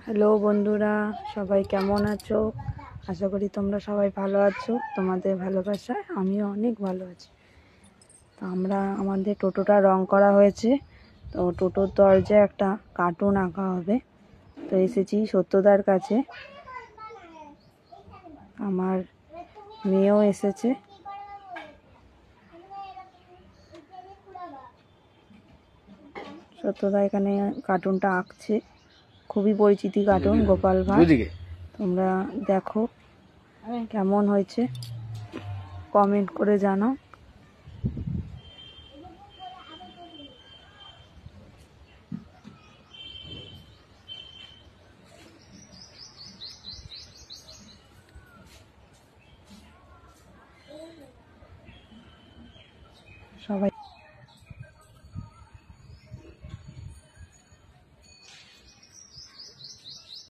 Hello বন্ধুরা, সবাই কেমন আছো? আশা করি তোমরা সবাই ভালো আছো। তোমাদের ভালোবাসায় আমিও অনেক ভালো আছি। তো আমাদের টোটোটা রং করা হয়েছে, তো টোটোর দরজায় একটা কার্টুন আঁকা হবে। তো এসেছি সত্যদার কাছে, আমার মেয়েও এসেছে। সত্যদা এখানে কার্টুনটা আঁকছে, খুবই পরিচিতি কার্টুন, গোপাল ভাঁড়। তোমরা দেখো কেমন হয়েছে, কমেন্ট করে জানাও।